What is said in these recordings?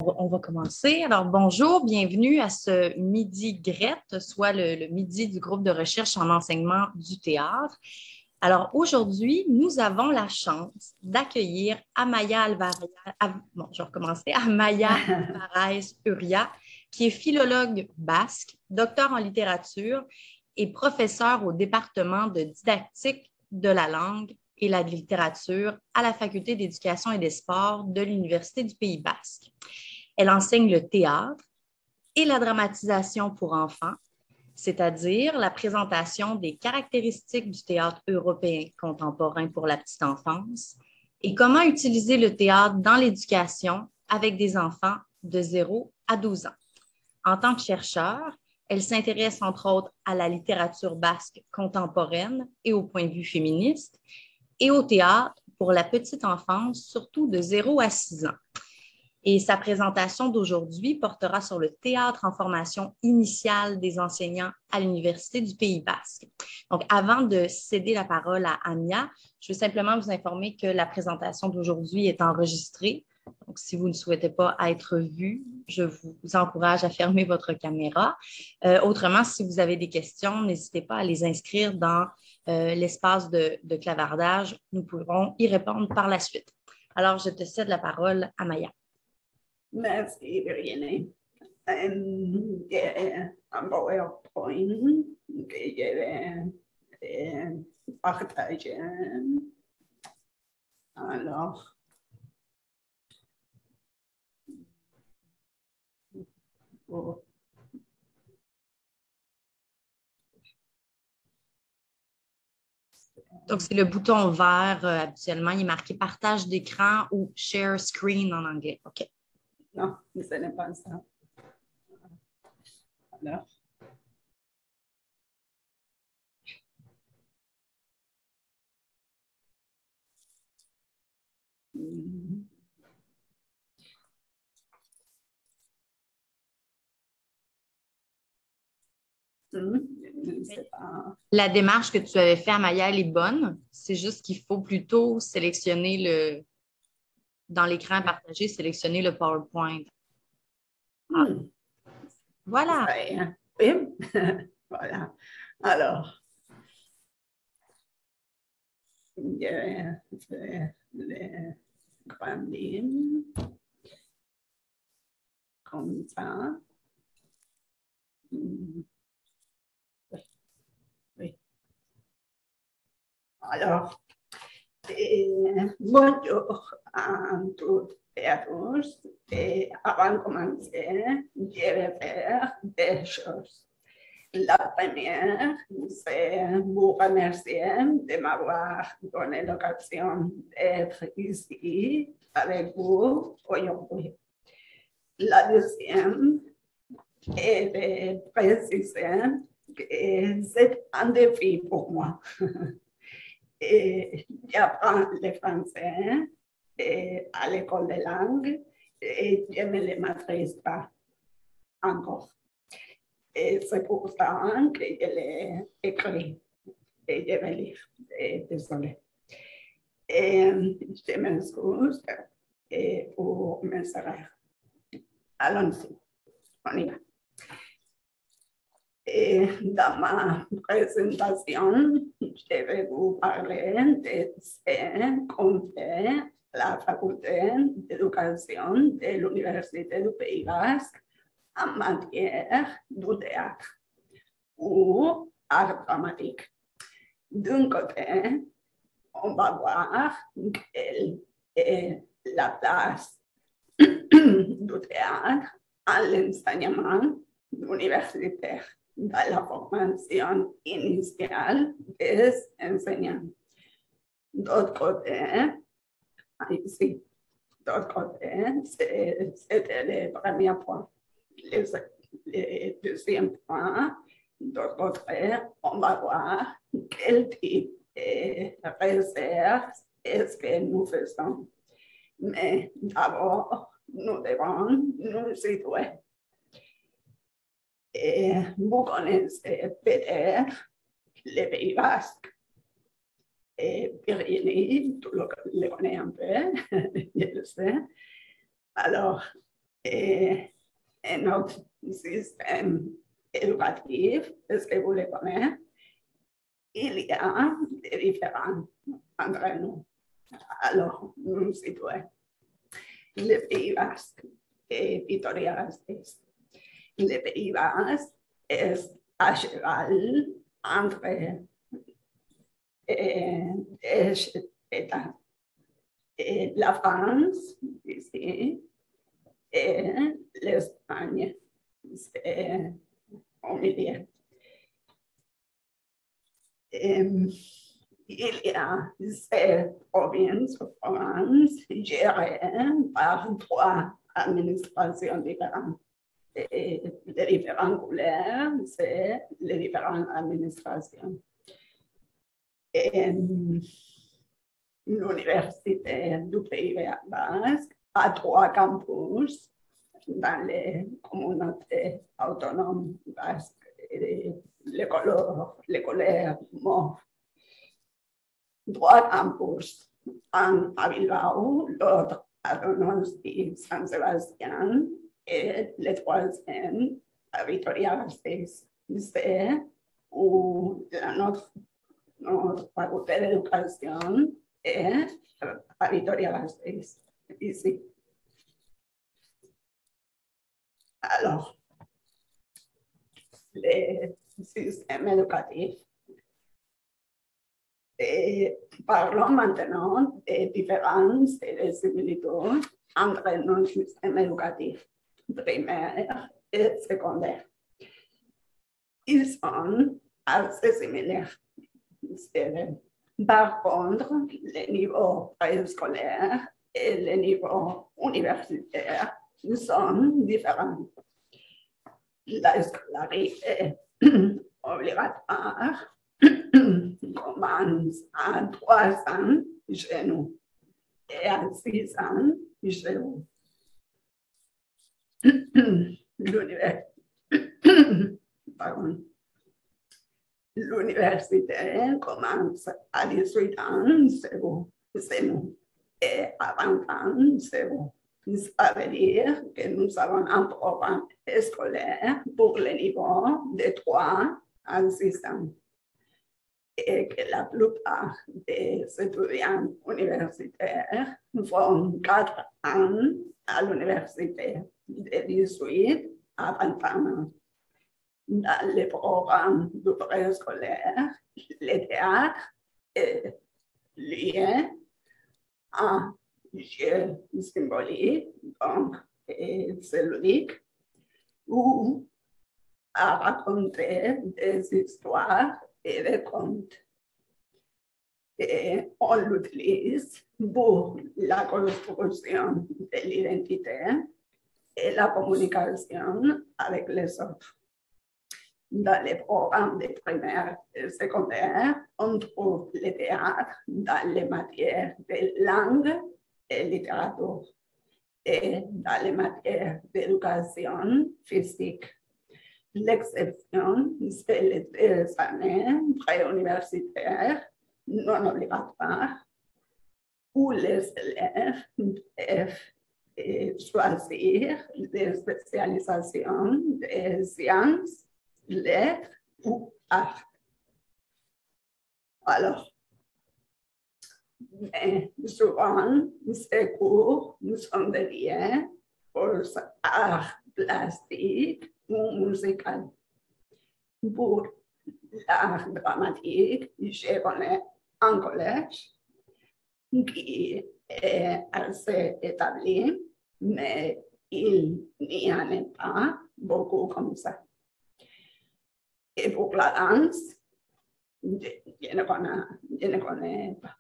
On va commencer. Alors, bonjour, bienvenue à ce Midi Grette, soit le midi du groupe de recherche en enseignement du théâtre. Alors, aujourd'hui, nous avons la chance d'accueillir Amaya Alvarez, Amaya Alvarez Uria, qui est philologue basque, docteur en littérature et professeur au département de didactique de la langue et la littérature à la Faculté d'éducation et des sports de l'Université du Pays basque. Elle enseigne le théâtre et la dramatisation pour enfants, c'est-à-dire la présentation des caractéristiques du théâtre européen contemporain pour la petite enfance et comment utiliser le théâtre dans l'éducation avec des enfants de 0 à 12 ans. En tant que chercheur, elle s'intéresse entre autres à la littérature basque contemporaine et au point de vue féministe et au théâtre pour la petite enfance, surtout de 0 à 6 ans. Et sa présentation d'aujourd'hui portera sur le théâtre en formation initiale des enseignants à l'Université du Pays basque. Donc, avant de céder la parole à Amia, je veux simplement vous informer que la présentation d'aujourd'hui est enregistrée. Donc, si vous ne souhaitez pas être vu, je vous encourage à fermer votre caméra. Autrement, si vous avez des questions, n'hésitez pas à les inscrire dans l'espace de clavardage. Nous pourrons y répondre par la suite. Alors, je te cède la parole à Maya. Merci, Virginie. Un PowerPoint que je vais partager. Alors, donc, c'est le bouton vert, habituellement, il est marqué partage d'écran ou share screen en anglais. OK. Non, ce n'est pas ça. Alors. La démarche que tu avais faite à Maya, elle est bonne. C'est juste qu'il faut plutôt sélectionner dans l'écran partagé, sélectionner le PowerPoint. Ah. Voilà. Oui. Voilà. Alors, je vais les grandir comme ça. Oui. Alors, bonjour à toutes et à tous. Et avant de commencer, je vais faire des choses. La première, c'est vous remercier de m'avoir donné l'occasion d'être ici avec vous aujourd'hui. La deuxième est de préciser que c'est un défi pour moi. J'apprends le français à l'école de langue et je ne le maîtrise pas encore. Et c'est pour ça que je l'ai écrit et je vais lire. Désolée. Je m'excuse pour mes erreurs. Allons-y, on y va. Dans ma présentation, je vais vous parler de ce qu'on fait à la faculté d'éducation de l'Université du Pays basque en matière du théâtre ou art dramatique. D'un côté, on va voir quelle est la place du théâtre à l'enseignement universitaire dans la formation initiale des enseignants. D'autre côté, c'était le premier point. Le deuxième point, d'autre côté, on va voir quel type de recherche est-ce que nous faisons. Mais d'abord, nous devons nous situer. Vous connaissez peut-être le Pays basque. Virginie, tu le connais un peu, je le sais. Alors, un autre système éducatif, est-ce que vous les connaissez? Il y a des différences entre nous. Alors, nous situons le Pays Basque et Vitoria-Gasteiz. Le Pays Basque est à cheval entre deux États. La France, ici, et l'Espagne, c'est au milieu. Il y a ces provinces gérées par 3 administrations différentes. Et les différentes couleurs, c'est les différentes administrations. L'Université du Pays Basque a 3 campus dans les communautés autonomes basques. L'école mauve. 3 campus, un à Bilbao, l'autre à Donosti, San Sebastián, et le 3e à Vitoria-Gasteiz. C'est où notre faculté d'éducation est à Vitoria-Gasteiz, ici. Alors, le système éducatif. Et parlons maintenant des différences et des similitudes entre nos systèmes éducatifs primaire et secondaire. Ils sont assez similaires. Par contre, les niveaux préscolaires et les niveaux universitaires sont différents. La scolarité obligatoire commence à 3 ans chez nous et à 6 ans chez nous. L'université commence à 18 ans chez nous et à 20 ans chez vous. Ça veut dire que nous avons un programme scolaire pour le niveau de 3 à 6 ans. Et que la plupart des étudiants universitaires font 4 ans à l'université, de 18 à 20 ans. Dans le programme du préscolaire, le théâtre est lié à un jeu symbolique, donc c'est ludique, ou à raconter des histoires et des contes. Et on l'utilise pour la construction de l'identité et la communication avec les autres. Dans les programmes de primaire et secondaire, on trouve le théâtre dans les matières de langue et littérature et dans les matières d'éducation physique. L'exception, c'est les 2 années préuniversitaires non obligatoires où les élèves peuvent choisir des spécialisations des sciences, lettres ou arts. Alors, mais souvent, ces cours sont dédiés aux arts plastiques ou musicaux. Pour l'art dramatique, je connais un collège qui est assez établi, mais il n'y en a pas beaucoup comme ça. Et pour la danse, je ne connais pas.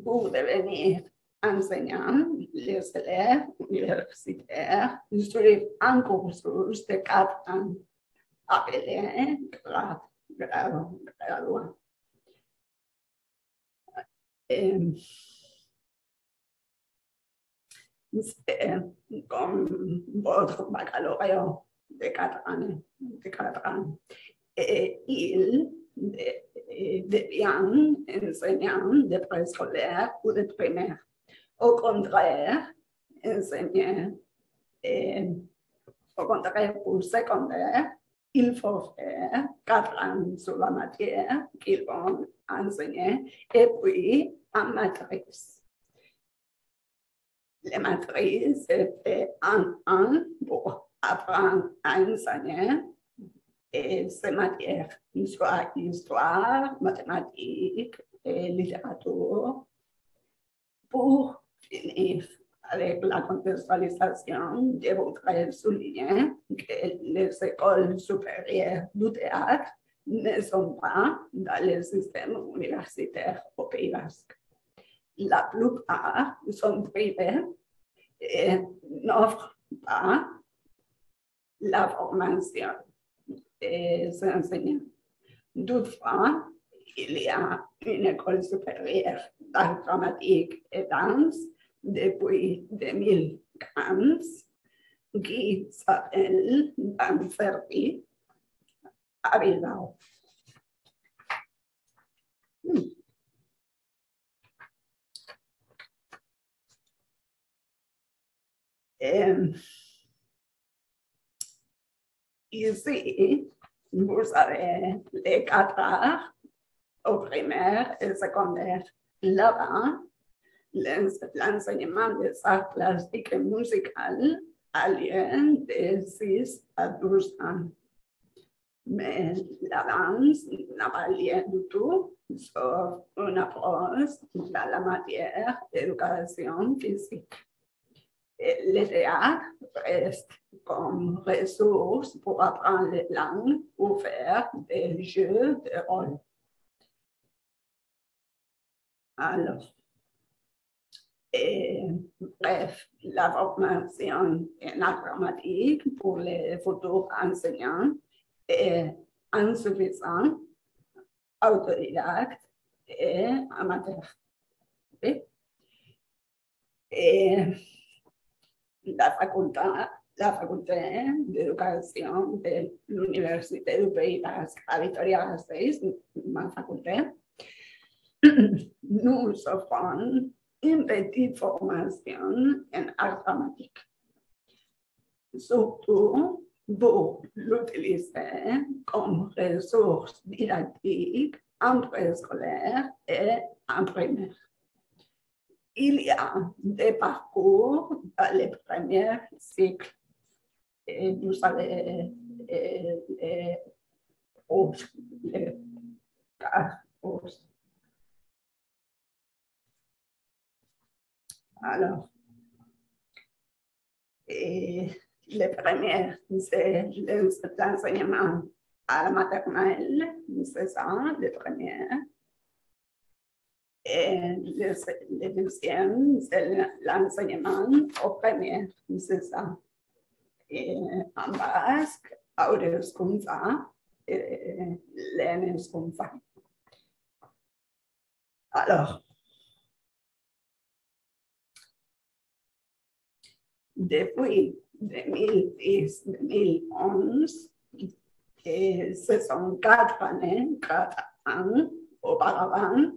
Pour devenir enseignant, les élèves universitaires suivent un cursus de 4 ans appelé graduat. C'est comme votre baccalauréat de 4 ans. Et il devient enseignant de préscolaire ou de primaire. Au contraire, enseigner Et au contraire, pour le secondaire, il faut faire 4 ans sur la matière qu'ils vont enseigner et puis en matrice. Les matrices, c'est un an pour apprendre à enseigner et ces matières, histoire, mathématiques et littérature, pour finir avec la contextualisation, je voudrais souligner que les écoles supérieures du théâtre ne sont pas dans le système universitaire au Pays Basque. La plupart sont privées et n'offrent pas la formation des enseignants. Toutefois, il y a une école supérieure d'art dramatique et danse depuis 2015 qui s'appelle Danservi à Bilbao. Ici, vous avez les 4 arts au primaire et secondaire. Là-bas, l'enseignement des arts plastiques et musicaux a lieu de 6 à 12 ans. Mais la danse n'a pas lieu du tout, sauf une approche dans la matière d'éducation physique. Et le théâtre reste comme ressource pour apprendre les langues ou faire des jeux de rôle. Alors, bref, la formation en art dramatique pour les futurs enseignants est insuffisante, autodidacte et amateur. Okay? Et la faculté d'éducation de l'Université du Pays Basque à Vitoria-Gasteiz, ma faculté, nous offrons une petite formation en art dramatique. Surtout pour l'utiliser comme ressource didactique en préscolaire et en primaire. Il y a des parcours dans les premiers cycles. Et vous savez, les parcours. Alors, et le premier, c'est l'enseignement à la maternelle, c'est ça, le premier. Et le deuxième, c'est l'enseignement au premier, c'est ça. Et en basque, Audeskunza et Lerneskunza. Alors, depuis 2010-2011, ce sont 4 années, 4 ans auparavant,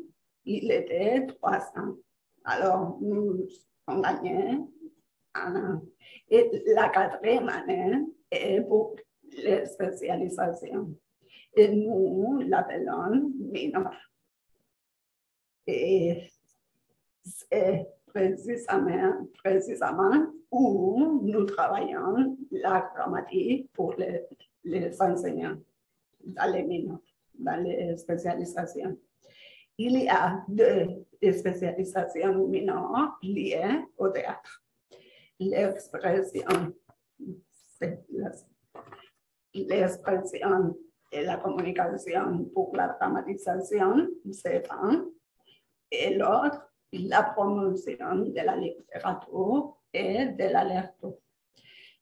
il était 3 ans. Alors, nous avons gagné un an. Et la 4e année est pour les spécialisations. Et nous l'appelons minor. Et c'est précisément où nous travaillons la grammatique pour les enseignants dans les mineurs, dans les spécialisations. Il y a 2 spécialisations mineures liées au théâtre. L'expression et la communication pour la dramatisation, c'est un. Et l'autre, la promotion de la littérature et de la lecture.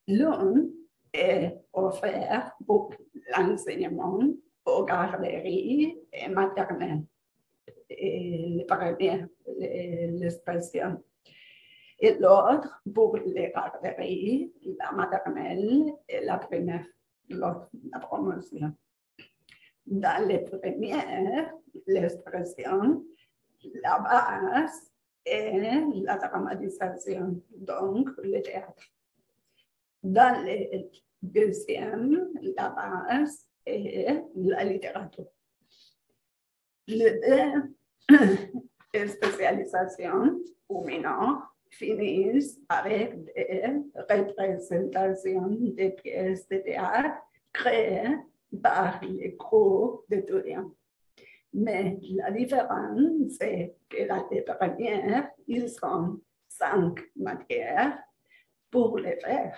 L'un est offert pour l'enseignement aux garderies et maternelles. Et le premier, l'expression. Et l'autre pour les garderies, la maternelle et la primaire, l'autre, la promotion. Dans les premières, l'expression, la base est la dramatisation, donc le théâtre. Dans le deuxième, la base est la littérature. Les deux spécialisations ou mineurs finissent avec des représentations des pièces de théâtre créées par les groupes d'étudiants. Mais la différence, c'est que dans les premières, ils sont 5 matières pour les faire.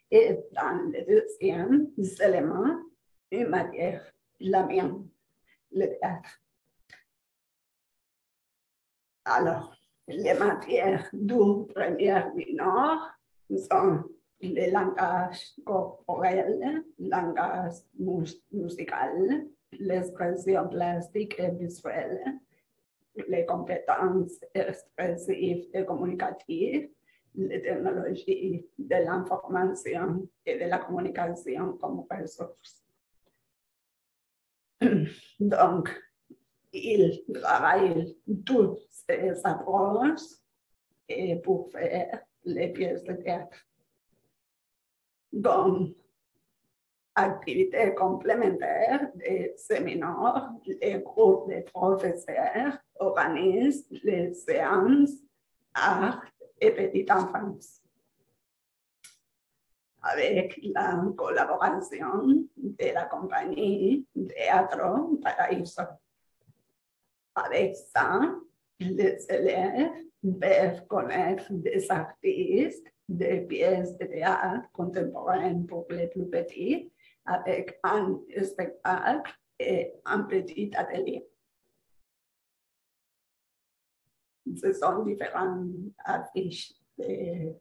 Et dans le deuxième, seulement une matière, la mienne, le théâtre. Alors, les matières du premier mineur sont le langage corporel, le langage musical, l'expression plastique et visuelle, les compétences expressives et communicatives, les technologies de l'information et de la communication comme ressources. Donc, il travaille toutes ces approches pour faire les pièces de théâtre. Comme activité complémentaire des séminaires, les groupes de professeurs organisent les séances art et petite enfance avec la collaboration de la compagnie Teatro Paraíso. Avec ça, les élèves peuvent connaître des artistes, des pièces de théâtre contemporaines pour les plus petits, avec un spectacle et un petit atelier. Ce sont différentes affiches de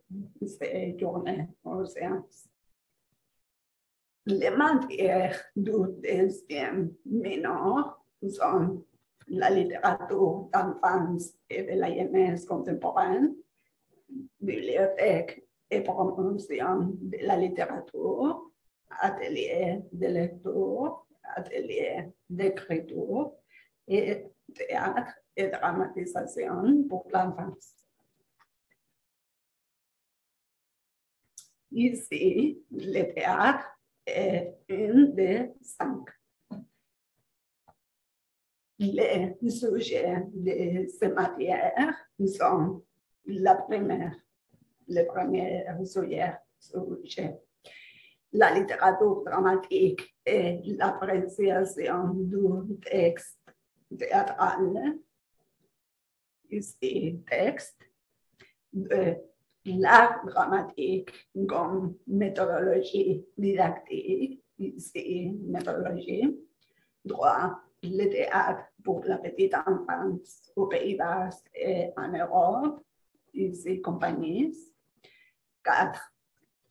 ces journées aux séances. Les matières du deuxième mineur sont la littérature d'enfance et de la jeunesse contemporaine, bibliothèque et promotion de la littérature, atelier de lecture, atelier d'écriture et théâtre et dramatisation pour l'enfance. Ici, le théâtre est une des 5. Les sujets de ces matières sont le premier sujet, la littérature dramatique et l'appréciation du texte théâtral, ici texte, de l'art dramatique comme méthodologie didactique, ici méthodologie, droit, le théâtre pour la petite enfance aux Pays-Bas et en Europe, ici compagnies. 4.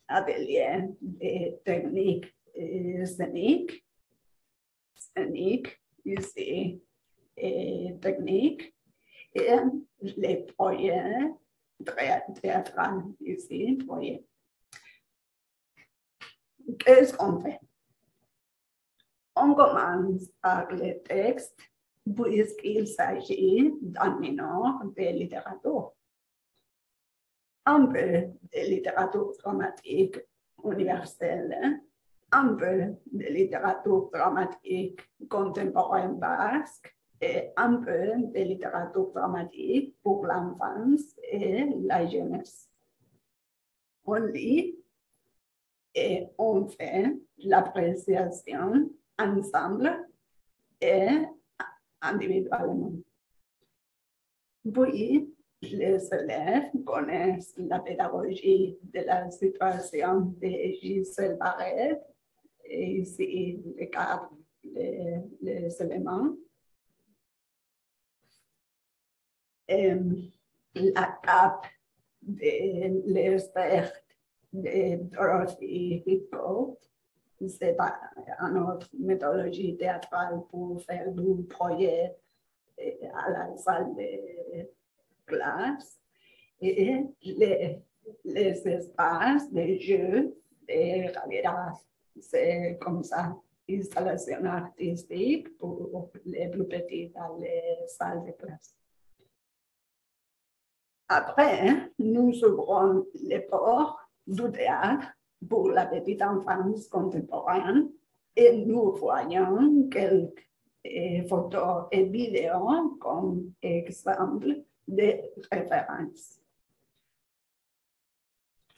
Atelier de techniques scéniques, ici technique, et les projets théâtrales, ici projets. Qu'est-ce qu'on fait? On commence par le texte, puisqu'il s'agit d'un mineur de littérature. Un peu de littérature dramatique universelle, un peu de littérature dramatique contemporaine basque et un peu de littérature dramatique pour l'enfance et la jeunesse. On lit et on fait l'appréciation ensemble et individuellement. Puis, les élèves connaissent la pédagogie de la situation de Gisèle Barrette, et ici les cadres, les éléments. Et la cape de l'expert de Dorothy Hitchcock, c'est une autre méthodologie théâtrale pour faire du projet à la salle de classe, et les espaces de jeu de realidad. C'est comme ça, installation artistique pour les plus petits dans les salles de classe. Après, nous ouvrons les portes du théâtre pour la petite enfance contemporaine et nous voyons quelques photos et vidéos comme exemple de référence.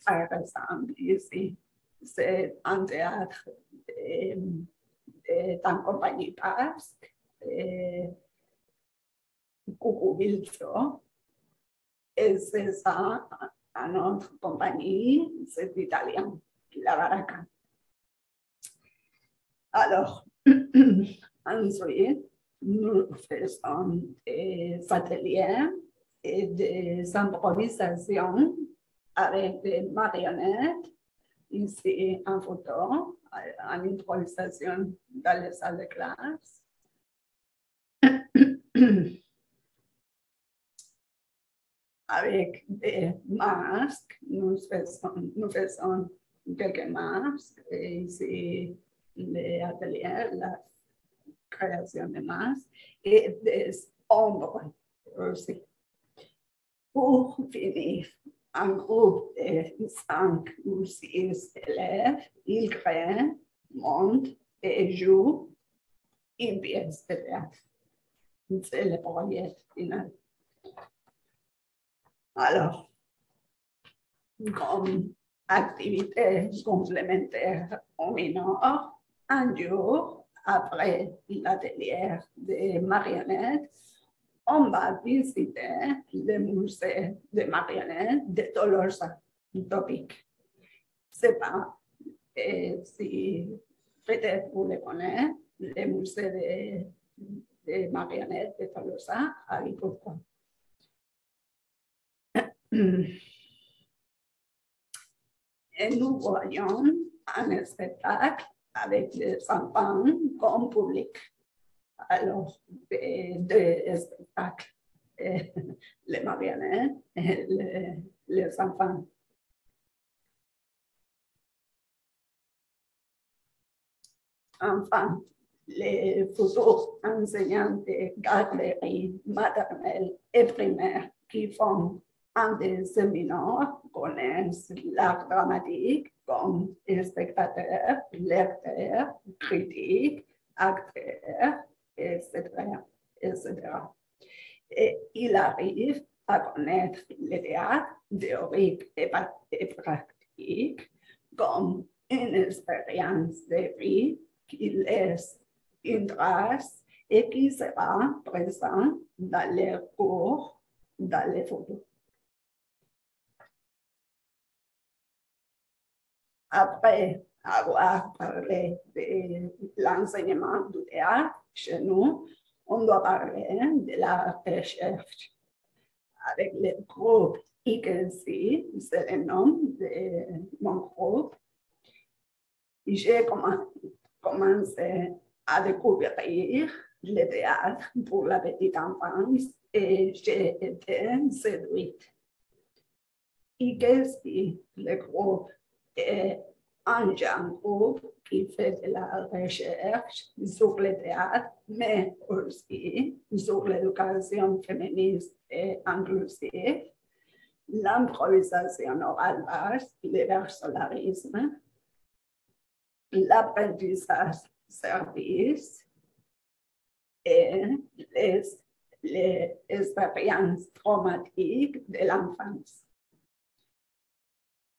Par exemple, ici, c'est un théâtre en compagnie basque, Coucou Vilcho, et c'est ça, à notre compagnie, c'est italien, la Baraka. Alors, ensuite, nous faisons des ateliers et des improvisations avec des marionnettes, ici en photo, en improvisation dans les salles de classe. Avec des masques, nous faisons quelques masques, et ici les ateliers, la création de masques, et des ombres aussi. Pour finir, un groupe de 5 ou 6 élèves, ils créent, montent et jouent une pièce de théâtre. C'est le projet final. Alors, comme activité complémentaire au mineur, un jour après l'atelier des marionnettes, on va visiter le musée des marionnettes de Tolosa, Topic. C'est pas si peut-être vous le connaissez, le musée des marionnettes de Tolosa à Guipúzcoa. Et nous voyons un spectacle avec des enfants comme public. Alors, deux spectacles, les marionnettes et les enfants. Enfin, les futurs enseignants de garderie maternelle et primaire qui font un des séminaires connaissent l'art dramatique comme spectateur, lecteur, critique, acteur, etc., etc. Et il arrive à connaître le théâtre théorique et pratique comme une expérience de vie qui laisse une trace et qui sera présent dans les cours, dans les photos. Après avoir parlé de l'enseignement du théâtre chez nous, on doit parler de la recherche. Avec le groupe IKC, c'est le nom de mon groupe, j'ai commencé à découvrir le théâtre pour la petite enfance et j'ai été séduite. IKC, le groupe, est un jeune groupe qui fait de la recherche sur le théâtre, mais aussi sur l'éducation féministe et inclusive, l'improvisation orale basse, le versolarisme, l'apprentissage service et les expériences traumatiques de l'enfance.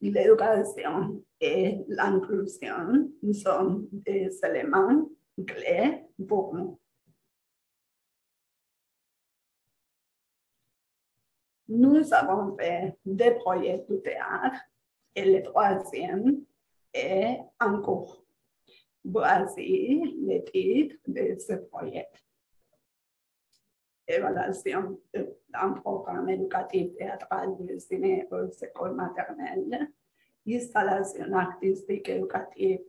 L'éducation et l'inclusion sont des éléments clés pour nous. Nous avons fait des projets de théâtre et le troisième est en cours. Voici le titre de ce projet. Évaluation d'un programme éducatif théâtral destiné aux écoles maternelles, installation artistique éducative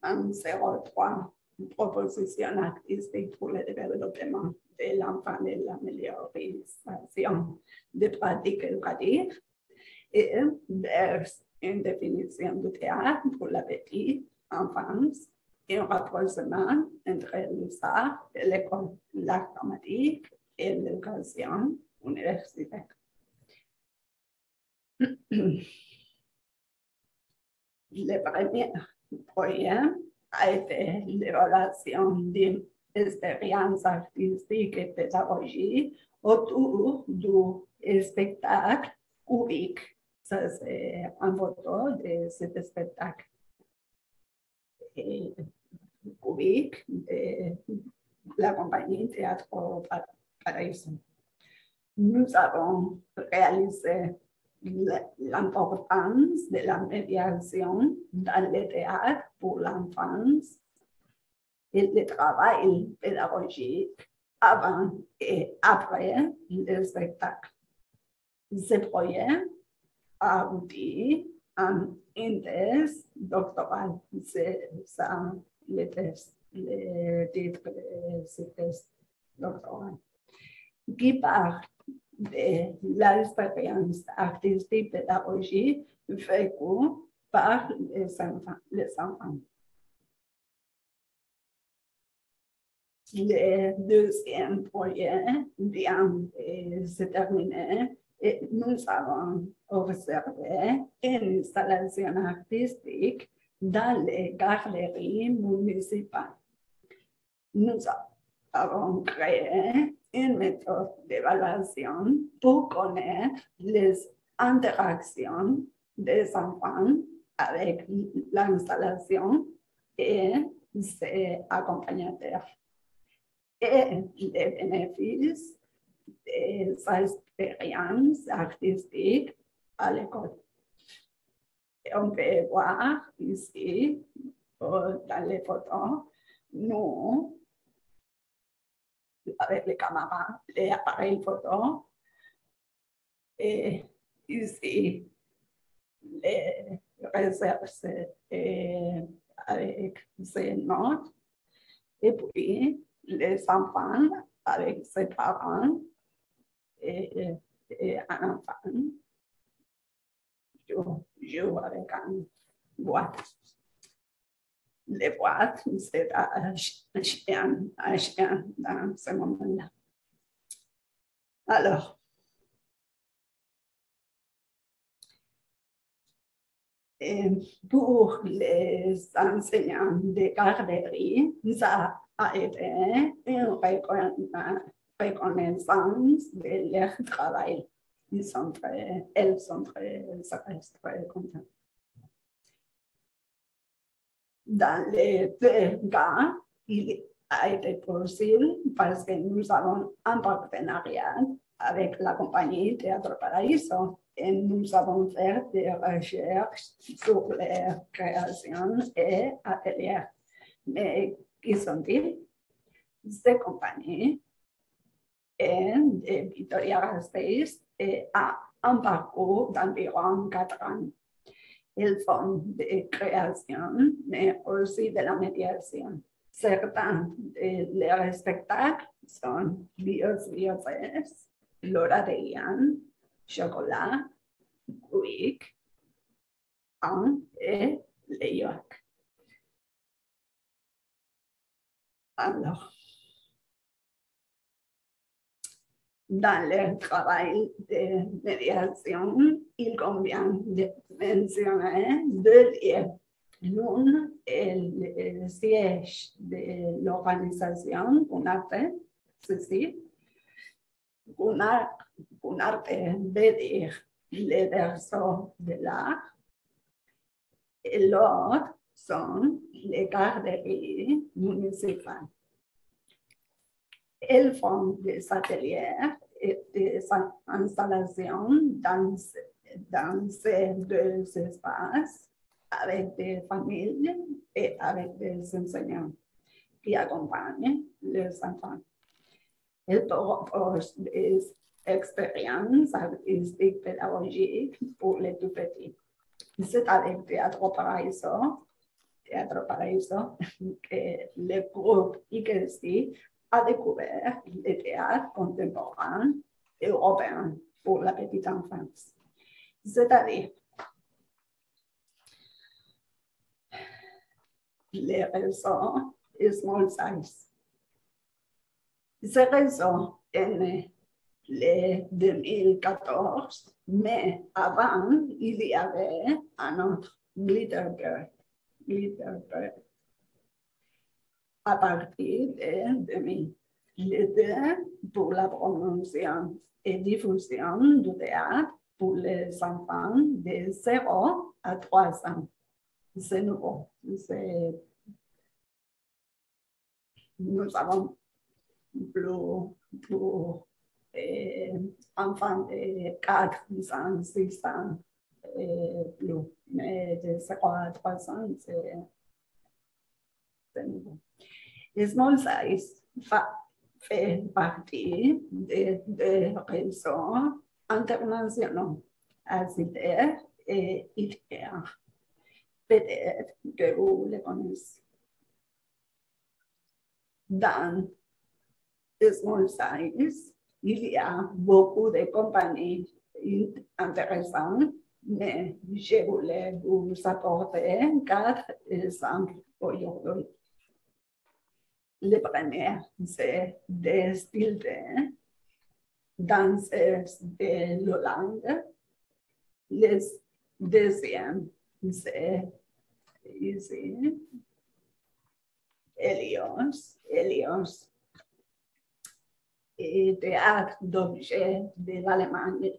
en 03, proposition artistique pour le développement de l'enfant et l'amélioration des pratiques éducatives, et une définition du théâtre pour la petite enfance et un rapprochement entre les arts et l'école, l'art dramatique et l'éducation universitaire. Le premier projet a été l'évaluation d'une expérience artistique et pédagogique autour du spectacle cubique. Ça, c'est une photo de ce spectacle cubique de la compagnie Théâtre Paraíso. Nous avons réalisé l'importance de la médiation dans le théâtre pour l'enfance et le travail pédagogique avant et après le spectacle. Ce projet a abouti à une thèse doctorale. C'est ça le titre de cette thèse doctorale, qui parle de l'expérience artistique pédagogique vécue par les enfants. Le deuxième projet vient de se terminer et nous avons observé une installation artistique dans les galeries municipales. Nous avons créé une méthode d'évaluation pour connaître les interactions des enfants avec l'installation et ses accompagnateurs et les bénéfices de sa expérience artistique à l'école. On peut voir ici, dans les photos, nous, avec les caméras, les appareils photo, et ici, les réserves avec ces notes, et puis les enfants avec ses parents et un enfant joue avec une boîte. Les boîtes, c'est un chien dans ce moment-là. Alors, pour les enseignants de garderie, ça a été une reconnaissance de leur travail. Elles sont très contentes. Dans les deux cas, il a été possible parce que nous avons un partenariat avec la compagnie Théâtre Paraíso et nous avons fait des recherches sur les créations et ateliers. Mais qui sont-ils? Ces compagnies et de Vitoria-Gasteiz a un parcours d'environ 4 ans. Ils font des créations, mais aussi de la médiation. Certains de leurs spectacles sont Bios Bioses, Laura de Ian, Chocolat, Quick, et Leyoak. Alors, dans le travail de médiation, il convient de mentionner 2 lieux. L'un est le siège de l'organisation qu'on a fait, ceci. Gunarte veut dire les berceaux de l'art. Et l'autre sont les garderies municipales. Elles font des ateliers et des installations dans ces 2 espaces avec des familles et avec des enseignants qui accompagnent les enfants. Elles proposent des expériences artistiques pédagogiques pour les tout petits. C'est avec Théâtre Paraíso que le groupe IGESI a découvert le théâtre contemporain européen pour la petite enfance. C'est-à-dire les réseaux small size. Ce réseau est né en 2014, mais avant, il y avait un autre Glitterbird, Glitterbird. À partir de 2002, pour la promotion et diffusion du théâtre pour les enfants de 0 à 3 ans. C'est nouveau. Nous avons pour enfants de 4 ans, 6 ans, plus. Mais de 0 à 3 ans, c'est nouveau. Small Size fait partie des réseaux internationaux, ASITER et ITER. Peut-être que vous les connaissez. Dans Small Size, il y a beaucoup de compagnies intéressantes, mais je voulais vous apporter 4 exemples aujourd'hui. Le premier, c'est des styles de danseuses de l'Hollande. Le deuxième, c'est ici, Helios, et théâtre d'objets de l'Allemagne.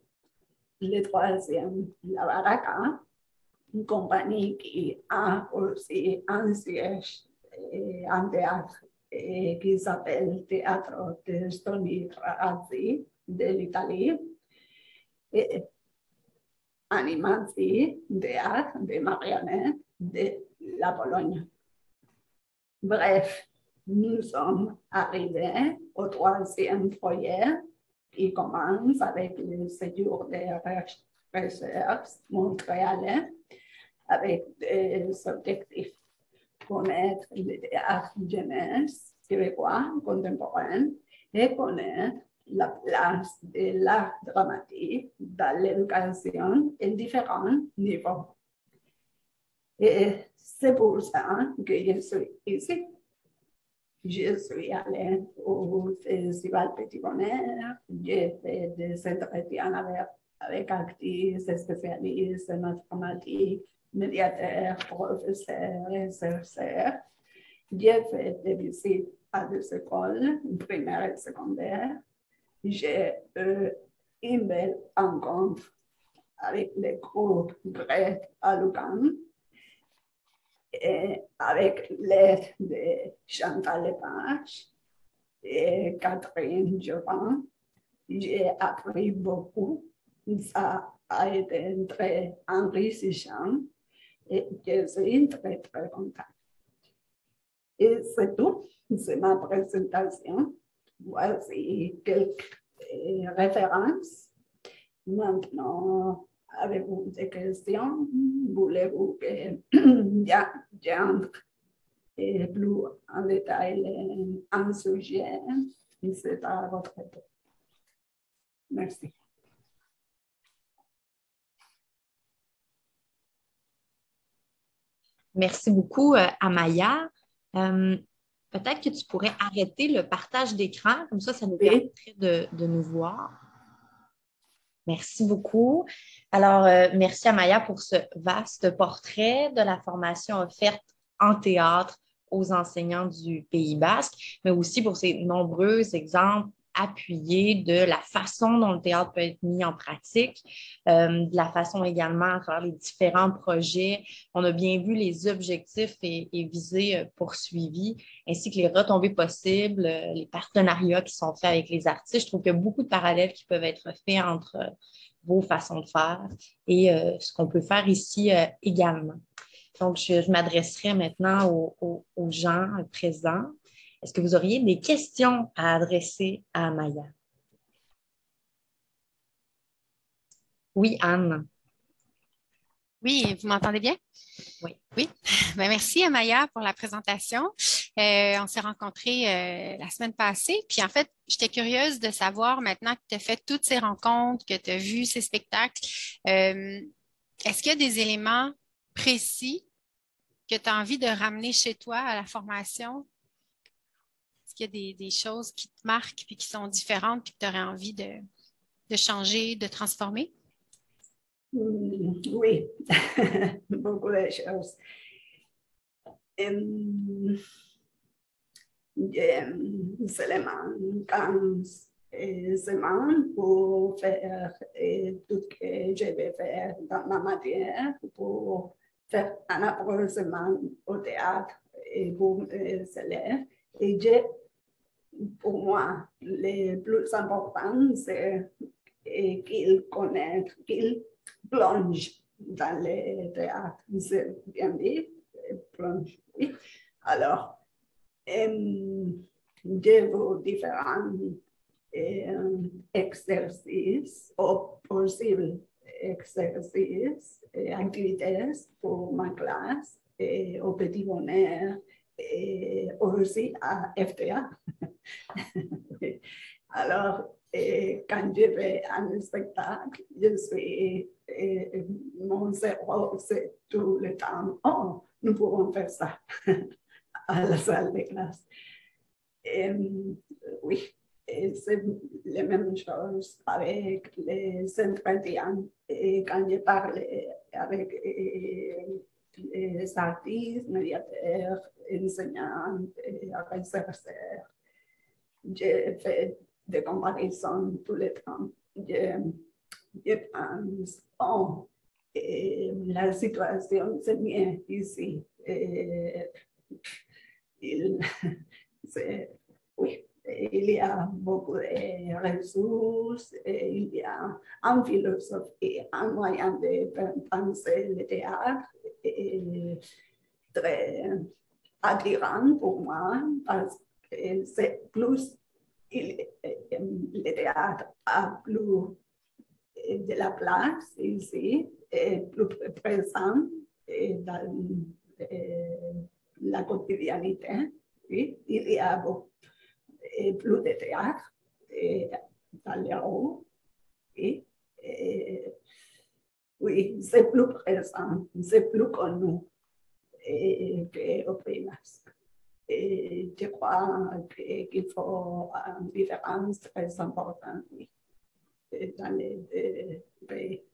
Le troisième, la Baraka, une compagnie qui a aussi un siège en théâtre qui s'appelle Teatro de Stoni Ragazzi de l'Italie. Et Animanzi, théâtre de marionnettes de la Pologne. Bref, nous sommes arrivés au troisième projet qui commence avec le séjour des recherches montréalais avec des objectifs. Connaître le théâtre jeunesse québécois contemporain et connaître la place de l'art dramatique dans l'éducation en différents niveaux. Et c'est pour ça que je suis ici. Je suis allée au Festival Petit Bonheur, j'ai fait des entretiens avec artistes, spécialistes en informatique, médiateurs, professeurs et chercheurs. J'ai fait des visites à des écoles primaires et secondaires. J'ai eu une belle rencontre avec le groupe Grec à Lugan et avec l'aide de Chantal Lepage et Catherine Jovan. J'ai appris beaucoup. Ça a été très enrichissant et je suis très, très contente. Et c'est tout, c'est ma présentation. Voici quelques références. Maintenant, avez-vous des questions? Voulez-vous que j'entre plus en détail un sujet? C'est à votre tour. Merci. Merci beaucoup, Amaya. Peut-être que tu pourrais arrêter le partage d'écran, comme ça nous permettrait de nous voir. Merci beaucoup. Alors, merci Amaya pour ce vaste portrait de la formation offerte en théâtre aux enseignants du Pays basque, mais aussi pour ces nombreux exemples appuyés de la façon dont le théâtre peut être mis en pratique, de la façon également à travers les différents projets. On a bien vu les objectifs et visées poursuivis, ainsi que les retombées possibles, les partenariats qui sont faits avec les artistes. Je trouve qu'il y a beaucoup de parallèles qui peuvent être faits entre vos façons de faire et ce qu'on peut faire ici également. Donc, je m'adresserai maintenant aux gens présents. Est-ce que vous auriez des questions à adresser à Maya? Oui, Anne. Oui, vous m'entendez bien? Oui. Oui. Ben, merci, Amaya, pour la présentation. On s'est rencontrés la semaine passée. Puis, en fait, j'étais curieuse de savoir maintenant que tu as fait toutes ces rencontres, que tu as vu ces spectacles, est-ce qu'il y a des éléments précis que tu as envie de ramener chez toi à la formation? Est-ce qu'il y a des choses qui te marquent puis qui sont différentes puis que tu aurais envie de changer, de transformer? Oui, beaucoup de choses. Seulement 15 semaines pour faire tout ce que je vais faire dans ma matière, pour faire un approchissement au théâtre et pour mes élèves. Et pour moi, le plus important, c'est qu'ils connaissent, qu'ils plongent dans le théâtre. C'est bien dit, plonge, oui. Alors, j'ai vos différents exercices ou possibles exercices et activités pour ma classe et au Petit Bonheur et aussi à FTA. Alors, quand je vais à un spectacle, je suis, mon cerveau, c'est tout le temps, oh, nous pouvons faire ça à la salle de classe. Oui, c'est la même chose avec les entretiens. Et quand je parle avec les artistes, médiateurs, enseignants, professeurs, je fais des comparaisons tout le temps. Je pense, oh, la situation, c'est mieux ici. Oui, il y a beaucoup de ressources, il y a un philosophe et un moyen de penser le théâtre très attirant pour moi parce que c'est plus, le théâtre a plus de la place ici, et plus présent dans la quotidianité. Oui, il y a beaucoup plus de théâtre dans les rues. Oui, oui, c'est plus présent, c'est plus connu qu'au Pays Basque. Et je crois qu'il faut une différence très importante dans les deux pays.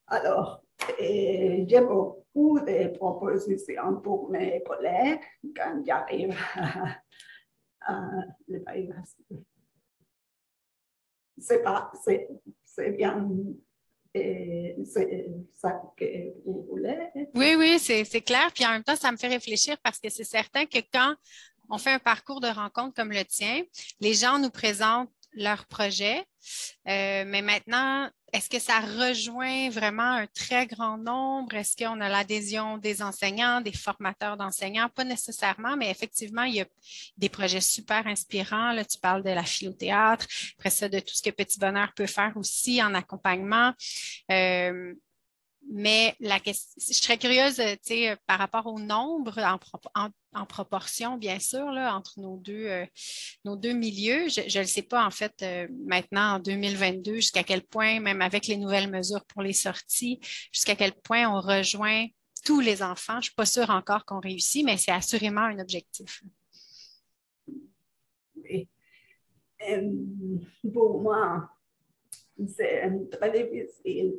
Alors, j'ai beaucoup de propositions pour mes collègues quand j'arrive le Pays Basque. C'est bien, c'est ça que vous voulez. Oui, oui, c'est clair. Puis en même temps, ça me fait réfléchir parce que c'est certain que quand on fait un parcours de rencontre comme le tien, les gens nous présentent leur projet. Mais maintenant, est-ce que ça rejoint vraiment un très grand nombre? Est-ce qu'on a l'adhésion des enseignants, des formateurs d'enseignants? Pas nécessairement, mais effectivement, il y a des projets super inspirants. Là, tu parles de la philothéâtre, après ça, de tout ce que Petit Bonheur peut faire aussi en accompagnement. Mais la question, je serais curieuse, tu sais, par rapport au nombre, en proportion, bien sûr, là, entre nos deux milieux. Je ne le sais pas, en fait, maintenant, en 2022, jusqu'à quel point, même avec les nouvelles mesures pour les sorties, jusqu'à quel point on rejoint tous les enfants. Je ne suis pas sûre encore qu'on réussit, mais c'est assurément un objectif. Oui. Pour moi, c'est très difficile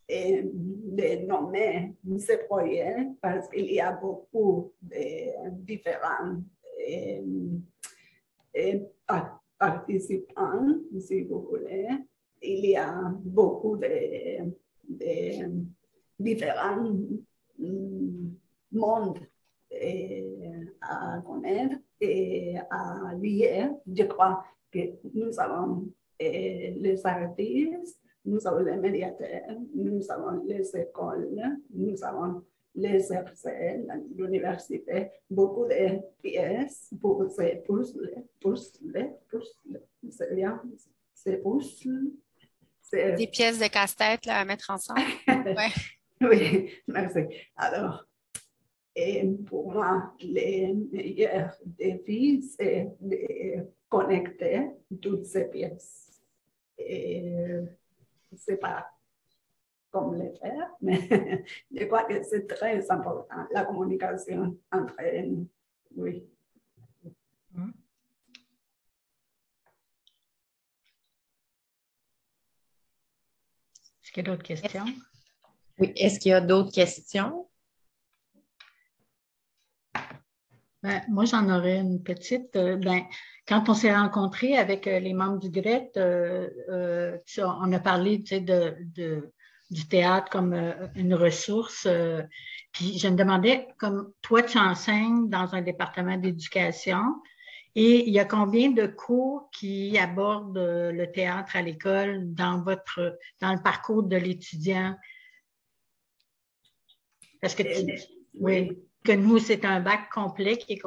de nommer ces projets parce qu'il y a beaucoup de différents participants, si vous voulez. Il y a beaucoup de différents mondes à connaître et à lier. Je crois que nous avons les artistes, nous avons les médiateurs, nous avons les écoles, nous avons les RCL, l'université, beaucoup de pièces pour ces puzzles, c'est bien, ces puzzles. Des pièces de casse-tête là, à mettre ensemble. Ouais. Oui, merci. Alors, pour moi, le meilleur défi, c'est de connecter toutes ces pièces. Je ne sais pas comment le faire, mais je crois que c'est très important, la communication entre nous. Oui. Est-ce qu'il y a d'autres questions? Oui, est-ce qu'il y a d'autres questions? Ben, moi, j'en aurais une petite. Quand on s'est rencontrés avec les membres du GRET, on a parlé, tu sais, du théâtre comme une ressource. Puis je me demandais, comme toi, tu enseignes dans un département d'éducation, et il y a combien de cours qui abordent le théâtre à l'école dans le parcours de l'étudiant? Parce que oui, que nous, c'est un bac complet qui est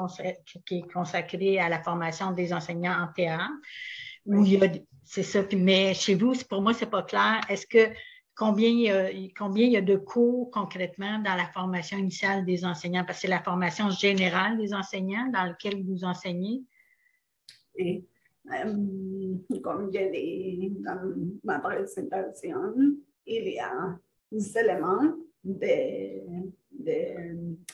consacré à la formation des enseignants en théâtre. Où c'est ça. Mais chez vous, pour moi, c'est pas clair. Est-ce que combien il y a de cours concrètement dans la formation initiale des enseignants? Parce que c'est la formation générale des enseignants dans laquelle vous enseignez. Et comme j'ai dit dans ma présentation, il y a des éléments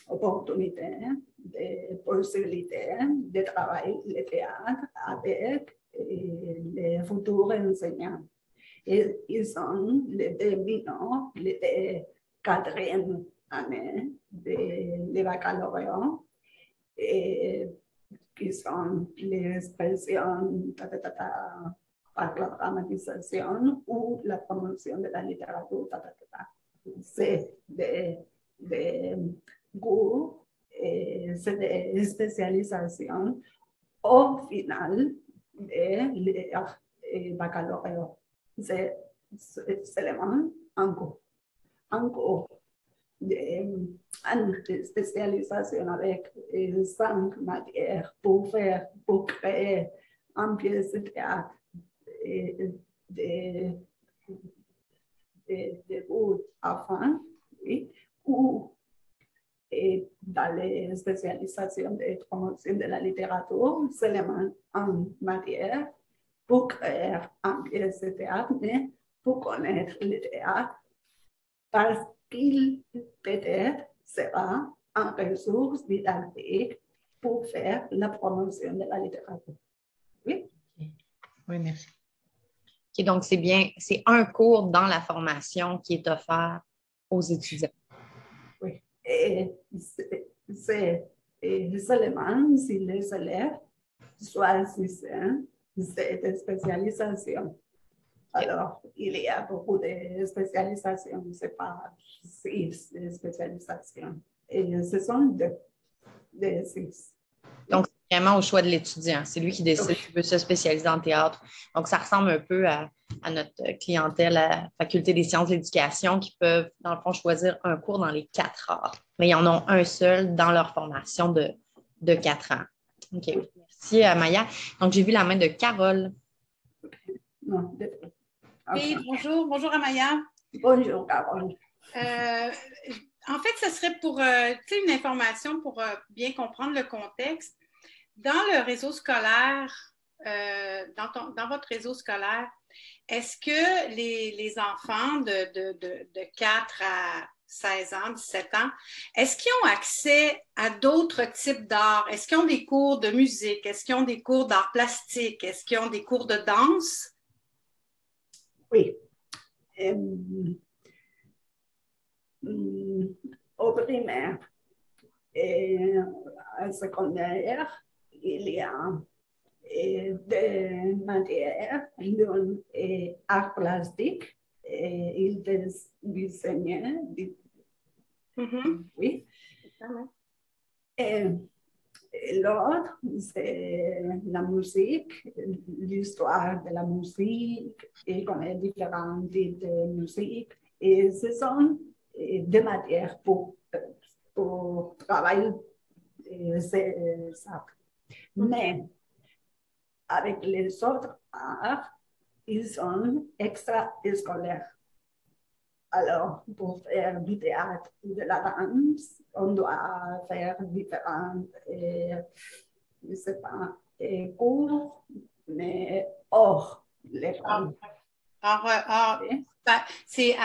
d'opportunités, de possibilités de travailler le théâtre avec les futurs enseignants. Et ils sont les binômes, les quatrième année de baccalauréat. Et qui sont les expressions par la dramatisation ou la promotion de la littérature. C'est des cours et c'est des spécialisations au final de baccalauréat. C'est seulement un cours. Un cours une spécialisation avec 5 matières pour créer une pièce de théâtre de haut à fin, oui, ou dans les spécialisations de promotion de la littérature, seulement en matière pour créer une pièce de théâtre, mais pour connaître le théâtre, parce qu'il peut-être sera en ressource didactique pour faire la promotion de la littérature. Oui? Oui, merci. Okay, donc, c'est un cours dans la formation qui est offert aux étudiants. Oui. Et c'est seulement si les élèves choisissent cette spécialisation. Alors, il y a beaucoup de spécialisations, c'est pas 6 spécialisations. Et ce sont deux 6. Donc, c'est vraiment au choix de l'étudiant. C'est lui qui décide s'il veut se spécialiser en théâtre. Donc, ça ressemble un peu à notre clientèle à la Faculté des sciences de l'éducation qui peuvent, dans le fond, choisir un cours dans les 4 heures. Mais ils en ont un seul dans leur formation de 4 ans. OK. Merci, Maya. Donc, j'ai vu la main de Carole. Non, oui, bonjour. Bonjour, Amaya. Bonjour, Carole. En fait, ce serait pour une information pour bien comprendre le contexte. Dans le réseau scolaire, dans votre réseau scolaire, est-ce que les enfants de 4 à 16 ans, 17 ans, est-ce qu'ils ont accès à d'autres types d'art? Est-ce qu'ils ont des cours de musique? Est-ce qu'ils ont des cours d'art plastique? Est-ce qu'ils ont des cours de danse? Oui. Au primaire et au secondaire, il y a des matières, dont art plastique, et il dessinait, oui. Et l'autre, c'est la musique, l'histoire de la musique, et connaît différents types de musique. Et ce sont des matières pour travailler ça. Mais avec les autres arts, ils sont extra-scolaires. Alors, pour faire du théâtre ou de la danse, on doit faire différents, je ne sais pas, cours, mais hors l'école. C'est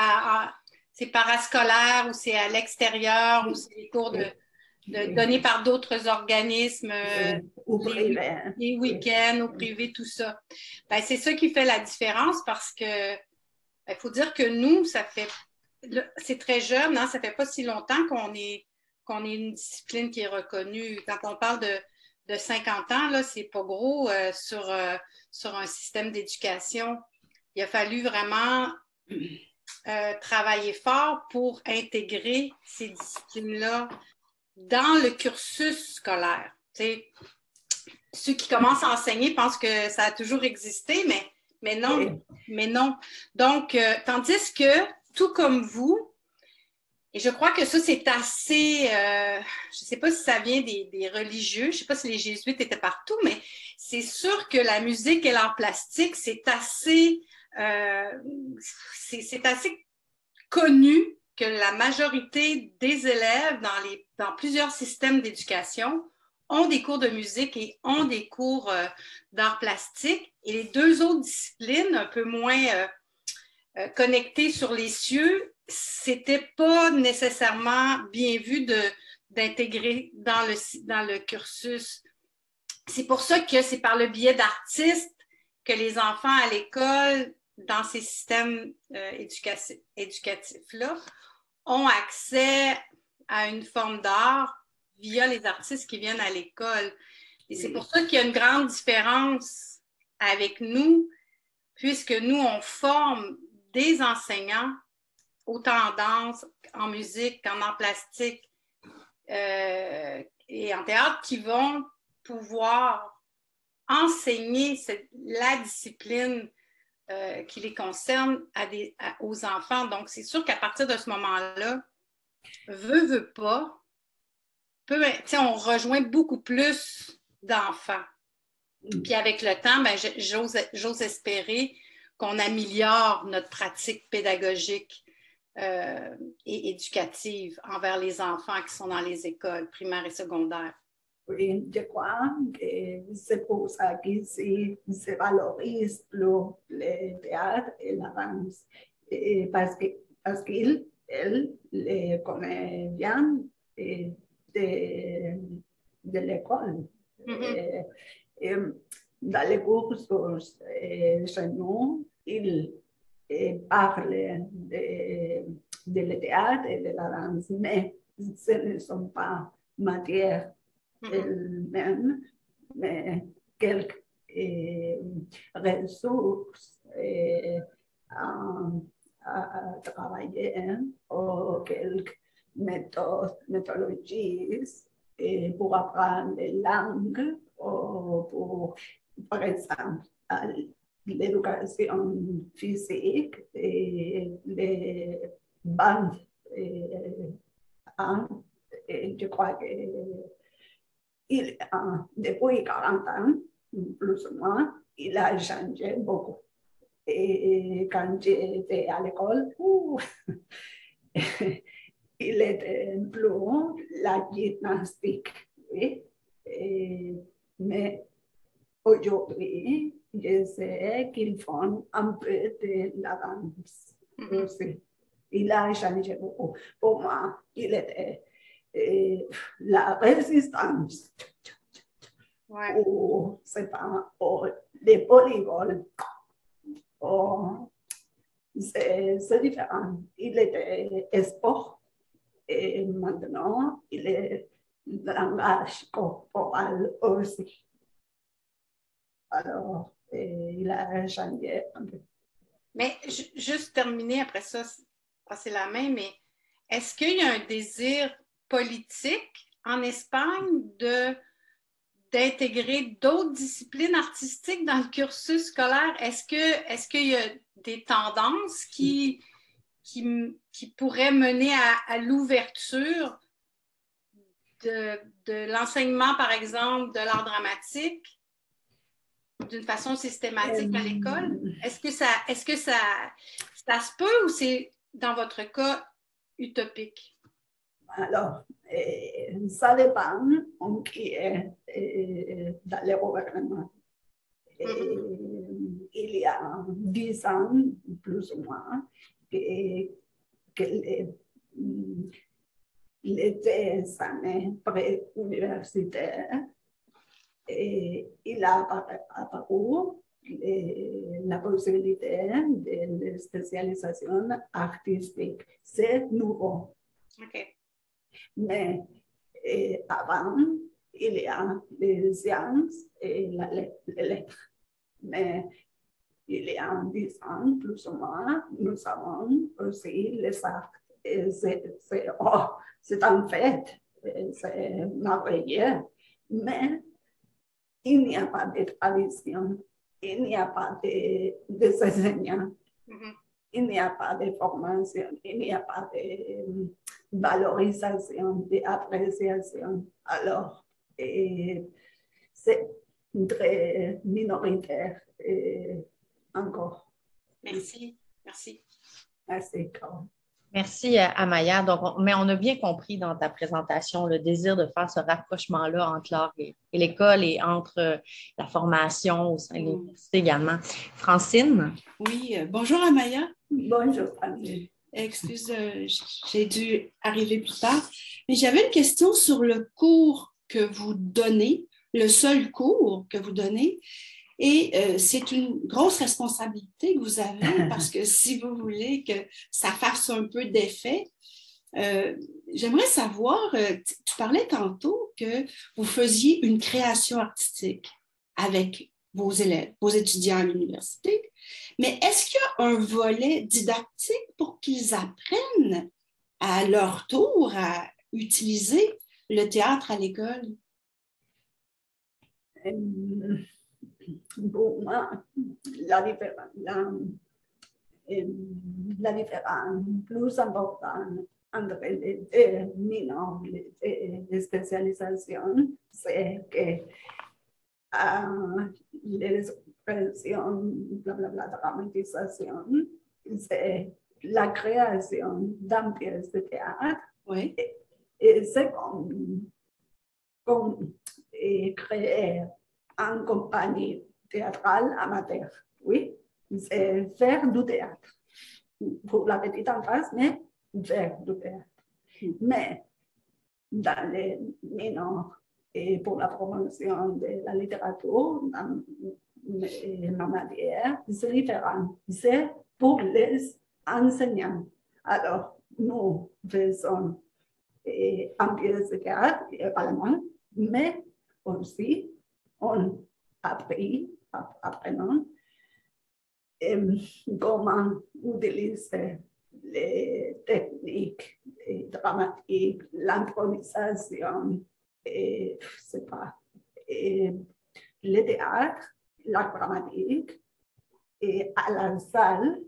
parascolaire ou c'est à l'extérieur ou c'est des cours donnés par d'autres organismes, ou privés. Les week-ends ou privés, tout ça. Ben, c'est ça qui fait la différence parce que il faut dire que nous, ça fait c'est très jeune, hein? Ça ne fait pas si longtemps qu'on est une discipline qui est reconnue. Quand on parle de 50 ans, là, c'est pas gros sur un système d'éducation. Il a fallu vraiment travailler fort pour intégrer ces disciplines-là dans le cursus scolaire. T'sais, ceux qui commencent à enseigner pensent que ça a toujours existé, mais non. Oui. Mais non. Donc, tandis que, tout comme vous, et je crois que ça, c'est assez, je ne sais pas si ça vient des religieux, je ne sais pas si les jésuites étaient partout, mais c'est sûr que la musique et l'art plastique, c'est assez connu que la majorité des élèves dans plusieurs systèmes d'éducation ont des cours de musique et ont des cours d'art plastique. Et les deux autres disciplines, un peu moins connectées sur les cieux, c'était pas nécessairement bien vu d'intégrer dans le cursus. C'est pour ça que c'est par le biais d'artistes que les enfants à l'école, dans ces systèmes éducatifs-là, ont accès à une forme d'art via les artistes qui viennent à l'école. Et c'est pour ça qu'il y a une grande différence avec nous, puisque nous, on forme des enseignants autant en danse, en musique qu'en art plastique et en théâtre qui vont pouvoir enseigner la discipline qui les concerne aux enfants. Donc, c'est sûr qu'à partir de ce moment-là, veut pas, on rejoint beaucoup plus d'enfants. Puis avec le temps, ben, j'ose espérer qu'on améliore notre pratique pédagogique et éducative envers les enfants qui sont dans les écoles primaires et secondaires. Oui, je crois que c'est pour ça que se valorise le théâtre et la danse. Et parce qu'il les connaît bien de l'école. Mm-hmm. Et dans les cours chez nous, il parle de le théâtre et de la danse, mais ce ne sont pas matières elles-mêmes, mais quelques ressources à travailler ou quelques méthodologies pour apprendre les langues ou pour, par exemple, l'éducation physique et les bandes. Je crois que depuis 40 ans, plus ou moins, il a changé beaucoup. Et quand j'étais à l'école, il était plus la gymnastique. Oui. Mais aujourd'hui, je sais qu'ils font un peu de la danse aussi. Il a changé beaucoup. Pour moi, il était la résistance. Ouais. Ou c'est pas, les polygones. C'est différent. Il était sport et maintenant il est langage corporel aussi. Alors, il a changé un peu. Mais juste terminer après ça, passer la main, mais est-ce qu'il y a un désir politique en Espagne d'intégrer d'autres disciplines artistiques dans le cursus scolaire? Est-ce qu'il y a des tendances qui pourraient mener à l'ouverture de l'enseignement, par exemple, de l'art dramatique d'une façon systématique à l'école? Est-ce que ça se peut ou c'est, dans votre cas, utopique? Alors, ça dépend de qui est dans le gouvernement. Il y a 10 ans, plus ou moins, que les années pré-universitaires, il a apparu la possibilité de spécialisation artistique. C'est nouveau. OK. Mais avant, il y a les sciences et les lettres. Mais il y a 10 ans, plus ou moins, nous avons aussi les arts. Et c'est en fait, c'est merveilleux. Mais il n'y a pas de tradition, il n'y a pas de enseignants, il n'y a pas de formation, il n'y a pas de valorisation, d'appréciation. Alors, c'est très minoritaire encore. Merci. Merci. Merci, Carole. Merci, Amaya. Donc, mais on a bien compris dans ta présentation le désir de faire ce rapprochement-là entre l'art et l'école et entre la formation au sein de l'université également. Francine? Oui, bonjour Amaya. Bonjour, Francine. Excuse, j'ai dû arriver plus tard. Mais j'avais une question sur le cours que vous donnez, le seul cours que vous donnez. Et c'est une grosse responsabilité que vous avez parce que si vous voulez que ça fasse un peu d'effet, j'aimerais savoir, tu parlais tantôt que vous faisiez une création artistique avec vos élèves, vos étudiants à l'université, mais est-ce qu'il y a un volet didactique pour qu'ils apprennent à leur tour à utiliser le théâtre à l'école? Pour moi, la différence plus importante entre les deux mineurs de spécialisation, c'est que l'expression, blablabla, dramatisation, c'est la création d'un pièce de théâtre. Oui. Et c'est comme créer en compagnie théâtrale amateur. Oui, c'est faire du théâtre. Pour la petite enfance, mais faire du théâtre. Mais dans les mineurs et pour la promotion de la littérature, dans ma matière, c'est différent. C'est pour les enseignants. Alors, nous faisons un pièce de théâtre allemand, mais aussi on apprenons comment utiliser les techniques dramatiques, l'improvisation, c'est pas, le théâtre, la dramatique, et à la salle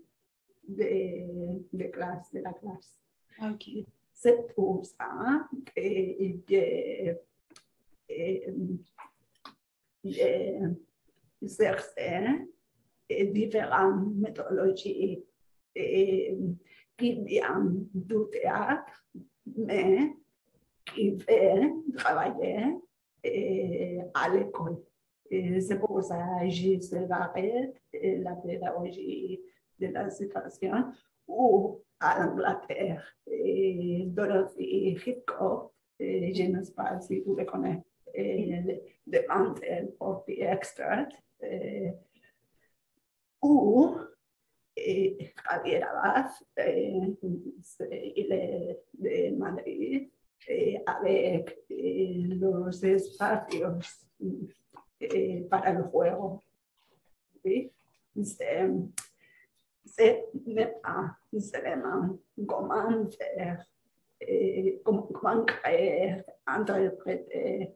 de classe, de la classe. OK. C'est pour ça que certaines différentes méthodologies qui viennent du théâtre, mais qui veulent travailler à l'école. C'est pour ça que j'ai séparé la pédagogie de la situation ou à l'Angleterre. Dorothy Hitchcock, je ne sais pas si vous le connaissez, The Mountain of the Extract, ou Javier Abad, il est de Madrid, avec los espacios para el juego. ¿Sí? C'est vraiment comment faire, comment créer, interpréter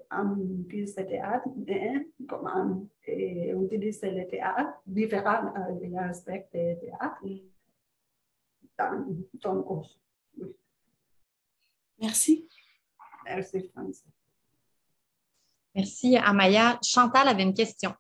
un pièce de théâtre, mais comment utiliser le théâtre, différents aspects du théâtre dans ton cours. Oui. Merci. Merci, Francis. Merci, Amaya. Chantal avait une question.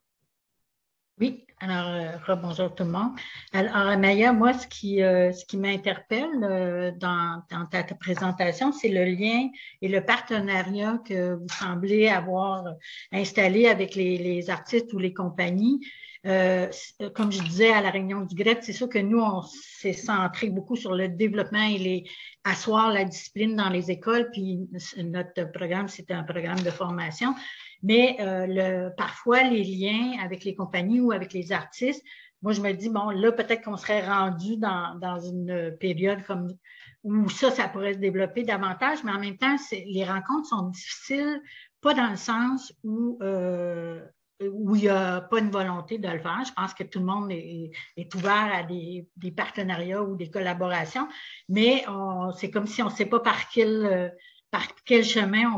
Oui, alors, rebonjour tout le monde. Alors, Amaya, moi, ce qui m'interpelle dans ta présentation, c'est le lien et le partenariat que vous semblez avoir installé avec les artistes ou les compagnies. Comme je disais à la réunion du GRET, c'est sûr que nous, on s'est centré beaucoup sur le développement et asseoir la discipline dans les écoles. Puis notre programme, c'était un programme de formation. Mais parfois, les liens avec les compagnies ou avec les artistes, moi, je me dis, bon, là, peut-être qu'on serait rendu dans une période comme où ça pourrait se développer davantage, mais en même temps, les rencontres sont difficiles, pas dans le sens où il n'y a pas une volonté de le faire. Je pense que tout le monde est ouvert à des partenariats ou des collaborations, mais c'est comme si on ne sait pas par quel chemin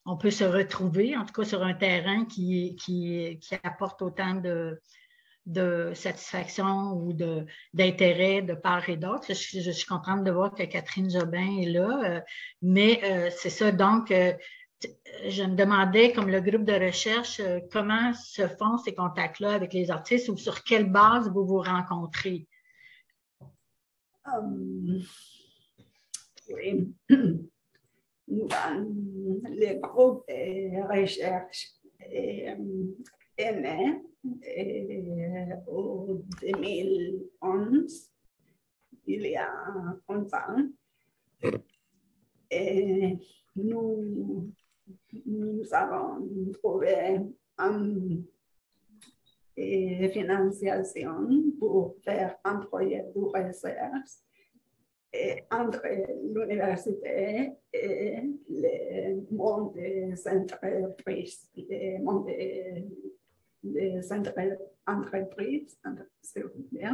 on peut se retrouver, en tout cas sur un terrain qui apporte autant de satisfaction ou d'intérêt de part et d'autre. Je suis contente de voir que Catherine Jobin est là, mais c'est ça. Donc, je me demandais, comme le groupe de recherche, comment se font ces contacts-là avec les artistes ou sur quelle base vous vous rencontrez? Oui. Dans les groupes de recherche est né en 2011, il y a 11 ans. Et nous avons trouvé une financiation pour faire un projet de recherche entre l'université et le monde des entreprises, le monde des entreprises, s'il vous plaît.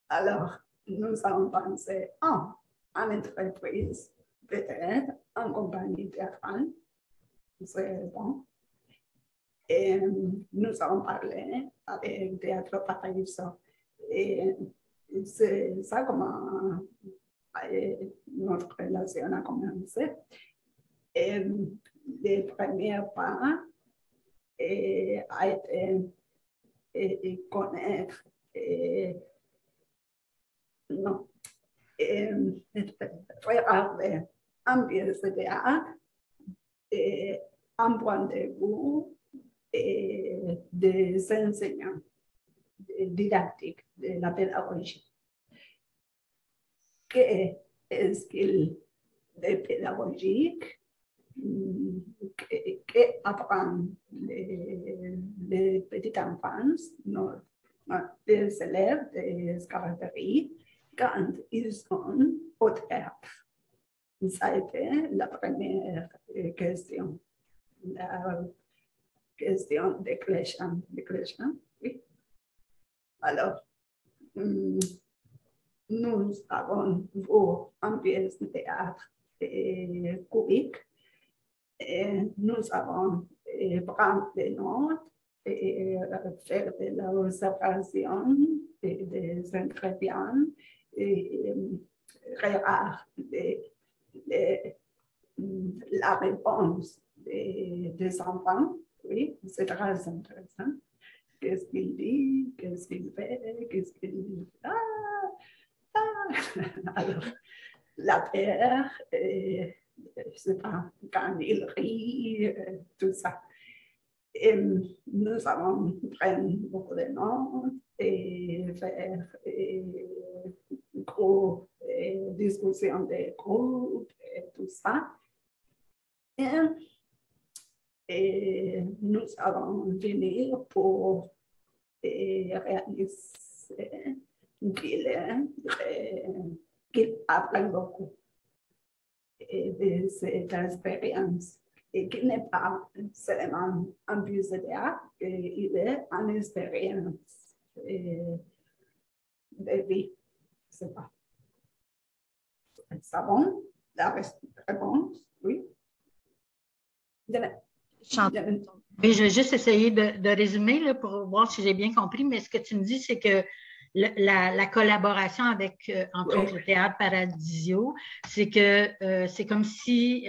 Alors, nous avons pensé, en entreprise, peut-être, en compagnie théâtrale, c'est bon. Et nous avons parlé avec Théâtre Paradiso. Et c'est ça comment notre relation a commencé. Et les premiers pas a été connaître regarder un pièce de théâtre et un point de vue des enseignants didactiques de la pédagogie. Qu'est-ce qu'il est pédagogique? Qu'apprennent les petites enfants, les élèves des scarabéries, quand ils sont au théâtre? Ça a été la première question. La question déclenchante. Oui. Alors, nous avons vu une pièce de théâtre cubique et nous avons pris des notes et fait de l'observation des entretiens et regarder la réponse des enfants. Oui, c'est très intéressant. Qu'est-ce qu'il dit, qu'est-ce qu'il fait, qu'est-ce qu'il... Alors, la terre, je ne sais pas, quand il rit, tout ça. Et nous avons pris beaucoup de notes et faire une grosse discussion de groupe et tout ça. Et nous allons venir pour réaliser un bilan qu'il apprend beaucoup de cette expérience et qui n'est pas seulement un bus de théâtre, il est une expérience de vie. C'est pas. Ça bon? La réponse, oui. Oui, je vais juste essayer de résumer là, pour voir si j'ai bien compris, mais ce que tu me dis, c'est que la collaboration avec, entre autres, le Théâtre Paradisio, c'est que c'est comme si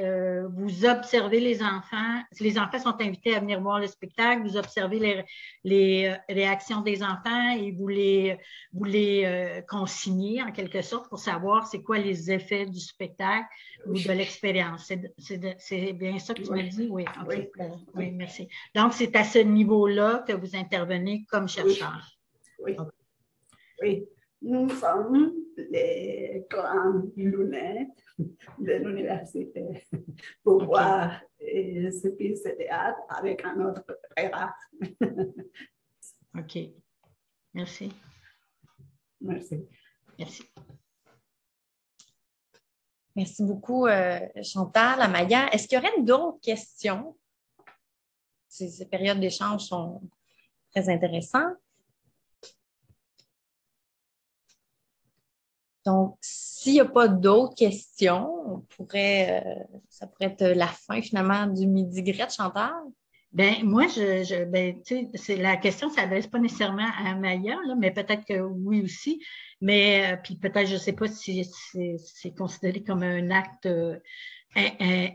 vous observez les enfants. Les enfants sont invités à venir voir le spectacle, vous observez les réactions des enfants et vous les consignez en quelque sorte pour savoir c'est quoi les effets du spectacle ou de l'expérience. C'est bien ça que tu m'as dit? Oui, OK. Oui, merci. Donc, c'est à ce niveau-là que vous intervenez comme chercheur. Oui. Oui. Nous sommes les grandes lunettes de l'université pour voir ce qui se théâtre avec un autre regard. OK. Merci. Merci. Merci. Merci beaucoup, Chantal, Amaya. Est-ce qu'il y aurait d'autres questions? Ces périodes d'échange sont très intéressantes. Donc, s'il n'y a pas d'autres questions, ça pourrait être la fin finalement du Midi Grette, Chantal. Ben moi, la question ne s'adresse pas nécessairement à Amaya, là, mais peut-être que oui aussi. Mais puis peut-être, je ne sais pas si c'est considéré comme un acte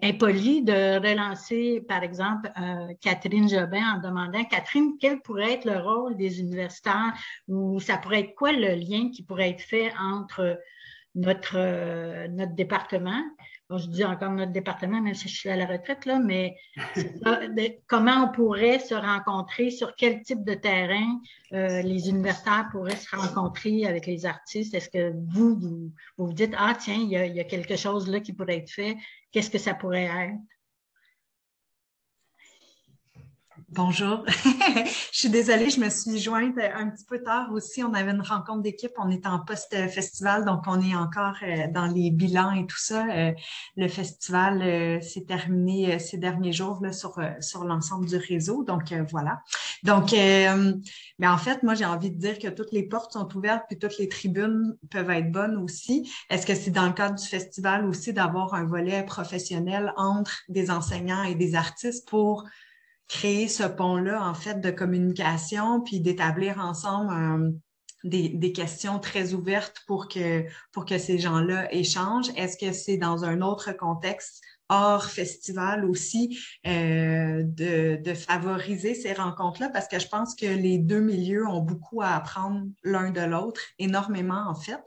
impoli de relancer, par exemple, Catherine Jobin en demandant, Catherine, quel pourrait être le rôle des universitaires ou ça pourrait être quoi le lien qui pourrait être fait entre notre département. Bon, je dis encore notre département, même si je suis à la retraite, là, mais comment on pourrait se rencontrer, sur quel type de terrain les universitaires pourraient se rencontrer avec les artistes. Est-ce que vous vous dites, ah tiens, il y a quelque chose là qui pourrait être fait, qu'est-ce que ça pourrait être? Bonjour. Je suis désolée, je me suis jointe un petit peu tard aussi. On avait une rencontre d'équipe, on est en post-festival, donc on est encore dans les bilans et tout ça. Le festival s'est terminé ces derniers jours là, sur l'ensemble du réseau, donc voilà. Donc, mais en fait, moi, j'ai envie de dire que toutes les portes sont ouvertes puis toutes les tribunes peuvent être bonnes aussi. Est-ce que c'est dans le cadre du festival aussi d'avoir un volet professionnel entre des enseignants et des artistes pour créer ce pont-là, en fait, de communication, puis d'établir ensemble des questions très ouvertes pour que ces gens-là échangent? Est-ce que c'est dans un autre contexte hors festival aussi de favoriser ces rencontres-là? Parce que je pense que les deux milieux ont beaucoup à apprendre l'un de l'autre, énormément en fait.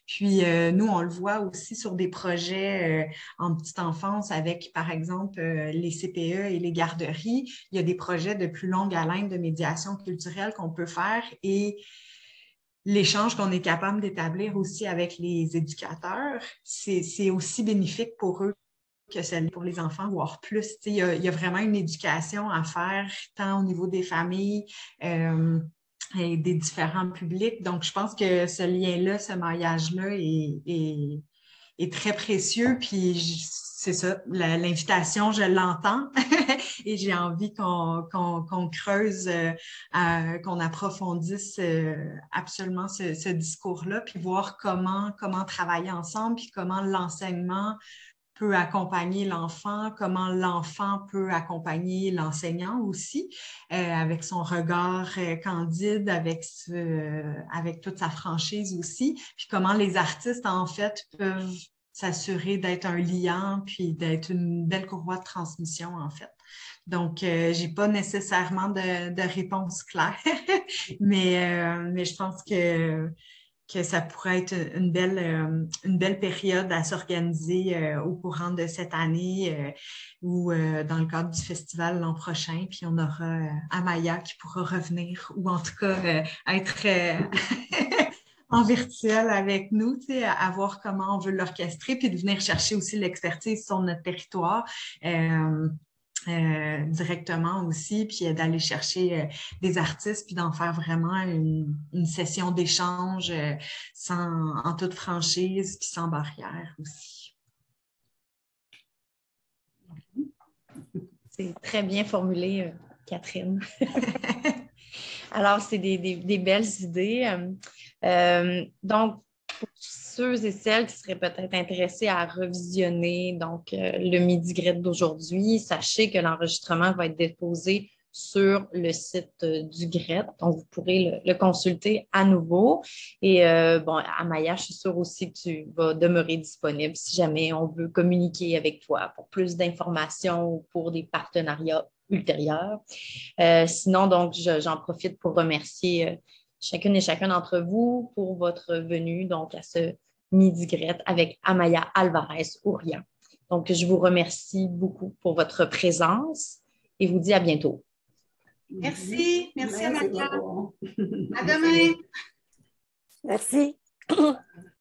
Puis nous, on le voit aussi sur des projets en petite enfance avec, par exemple, les CPE et les garderies. Il y a des projets de plus longue haleine de médiation culturelle qu'on peut faire et l'échange qu'on est capable d'établir aussi avec les éducateurs, c'est aussi bénéfique pour eux que celle pour les enfants, voire plus. Il y a vraiment une éducation à faire, tant au niveau des familles et des différents publics. Donc, je pense que ce lien-là, ce maillage-là est très précieux. Puis, c'est ça, l'invitation, je l'entends et j'ai envie qu'on creuse, qu'on approfondisse absolument ce discours-là, puis voir comment travailler ensemble, puis comment l'enseignement peut accompagner l'enfant, comment l'enfant peut accompagner l'enseignant aussi, avec son regard candide, avec toute sa franchise aussi, puis comment les artistes, en fait, peuvent s'assurer d'être un liant, puis d'être une belle courroie de transmission, en fait. Donc, j'ai pas nécessairement de réponse claire, mais je pense que ça pourrait être une belle période à s'organiser au courant de cette année ou dans le cadre du festival l'an prochain. Puis on aura Amaya qui pourra revenir ou en tout cas être en virtuel avec nous, à voir comment on veut l'orchestrer puis de venir chercher aussi l'expertise sur notre territoire. Directement aussi, puis d'aller chercher des artistes, puis d'en faire vraiment une session d'échange en toute franchise, puis sans barrière aussi. C'est très bien formulé, Catherine. Alors, c'est des belles idées. Donc, pour ceux et celles qui seraient peut-être intéressés à revisionner donc le Midi Grette d'aujourd'hui, sachez que l'enregistrement va être déposé sur le site du GRET. Donc, vous pourrez le consulter à nouveau. Et Amaya, je suis sûre aussi que tu vas demeurer disponible si jamais on veut communiquer avec toi pour plus d'informations ou pour des partenariats ultérieurs. Sinon, donc, j'en profite pour remercier chacune et chacun d'entre vous pour votre venue donc, à ce Midi GRET avec Amaya Alvarez-Ourian. Donc, je vous remercie beaucoup pour votre présence et vous dis à bientôt. Merci. Merci, Amaya. beaucoup. À demain. Merci.